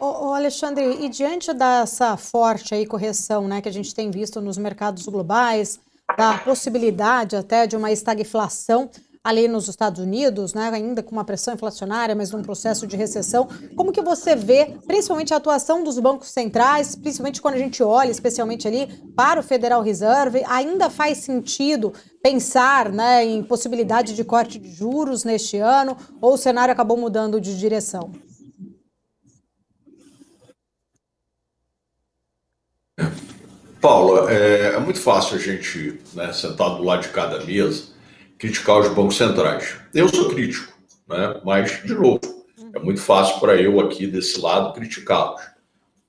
Ô, Alexandre, e diante dessa forte aí correção, né, que a gente tem visto nos mercados globais, da possibilidade até de uma estagflação ali nos Estados Unidos, né, ainda com uma pressão inflacionária, mas num processo de recessão, como que você vê, principalmente a atuação dos bancos centrais, principalmente quando a gente olha, especialmente ali para o Federal Reserve, ainda faz sentido pensar, né, em possibilidade de corte de juros neste ano, ou o cenário acabou mudando de direção? Paula, é muito fácil a gente, né, sentado do lado de cada mesa, criticar os bancos centrais. Eu sou crítico, né, mas, de novo, é muito fácil para eu aqui desse lado criticá-los.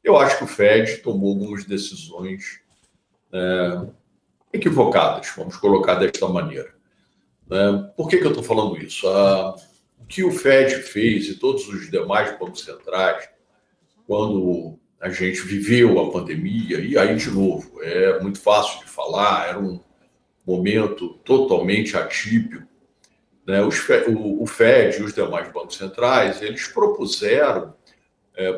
Eu acho que o Fed tomou algumas decisões equivocadas, vamos colocar desta maneira. Né? Por que eu estou falando isso? O que o Fed fez e todos os demais bancos centrais, quando a gente viveu a pandemia, e aí, de novo, é muito fácil de falar, era um momento totalmente atípico, né? O Fed e os demais bancos centrais, eles propuseram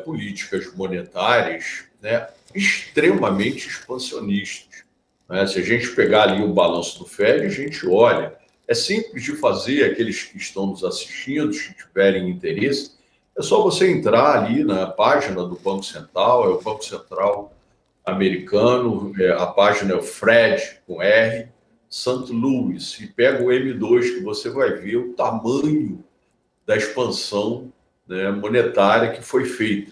políticas monetárias, né, extremamente expansionistas. Né? Se a gente pegar ali o balanço do Fed, a gente olha, é simples de fazer, aqueles que estão nos assistindo, se tiverem interesse, é só você entrar ali na página do Banco Central, é o Banco Central americano, a página é o Fred, com R, St. Louis, e pega o M2, que você vai ver o tamanho da expansão, né, monetária que foi feita.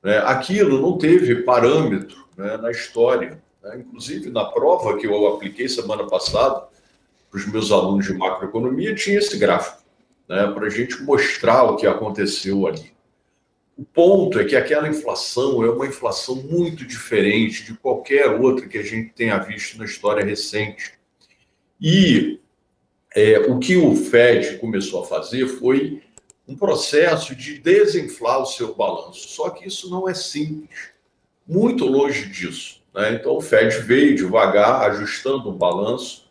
Né? Aquilo não teve parâmetro, né, na história. Né? Inclusive, na prova que eu apliquei semana passada para os meus alunos de macroeconomia, tinha esse gráfico, né, para a gente mostrar o que aconteceu ali. O ponto é que aquela inflação é uma inflação muito diferente de qualquer outra que a gente tenha visto na história recente. E o que o Fed começou a fazer foi um processo de desinflar o seu balanço. Só que isso não é simples, muito longe disso. Né? Então, o Fed veio devagar, ajustando o balanço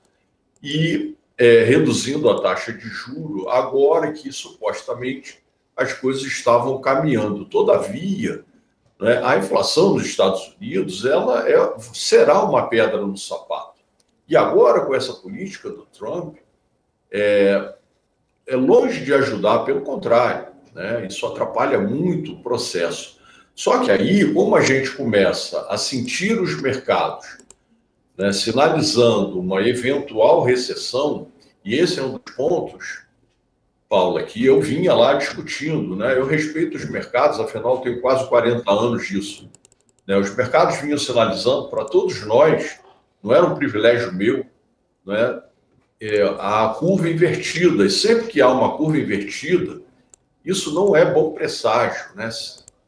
e reduzindo a taxa de juro, agora que supostamente as coisas estavam caminhando. Todavia, né, a inflação nos Estados Unidos será uma pedra no sapato. E agora, com essa política do Trump, é longe de ajudar, pelo contrário, né? Isso atrapalha muito o processo. Só que aí, como a gente começa a sentir os mercados, né, sinalizando uma eventual recessão, e esse é um dos pontos, Paula, que eu vinha lá discutindo, né? Eu respeito os mercados, afinal, eu tenho quase 40 anos disso. Né? Os mercados vinham sinalizando para todos nós, não era um privilégio meu, né? A curva invertida, e sempre que há uma curva invertida, isso não é bom presságio, né?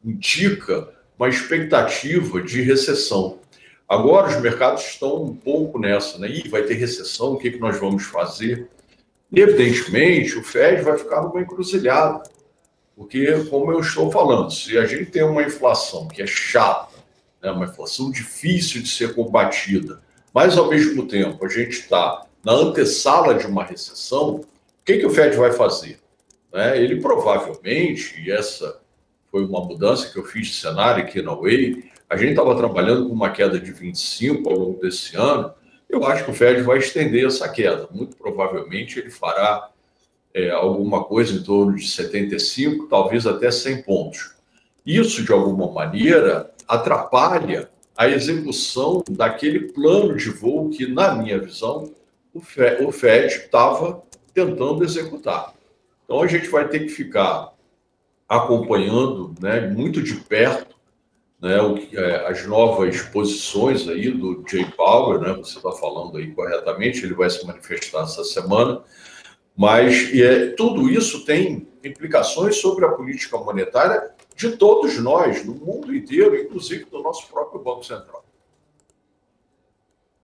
Indica uma expectativa de recessão. Agora os mercados estão um pouco nessa, né? Vai ter recessão, o que nós vamos fazer? Evidentemente, o Fed vai ficar numa encruzilhada, porque, como eu estou falando, se a gente tem uma inflação que é chata, né? Uma inflação difícil de ser combatida, mas, ao mesmo tempo, a gente está na antessala de uma recessão, o que o Fed vai fazer? Né? Ele provavelmente, e essa foi uma mudança que eu fiz de cenário aqui na Way, a gente estava trabalhando com uma queda de 25 ao longo desse ano, eu acho que o Fed vai estender essa queda. Muito provavelmente ele fará alguma coisa em torno de 75, talvez até 100 pontos. Isso, de alguma maneira, atrapalha a execução daquele plano de voo que, na minha visão, o Fed estava tentando executar. Então, a gente vai ter que ficar acompanhando, né, muito de perto, né, as novas posições aí do Jay Powell, né, você está falando aí corretamente, ele vai se manifestar essa semana, mas tudo isso tem implicações sobre a política monetária de todos nós, no mundo inteiro, inclusive do nosso próprio Banco Central.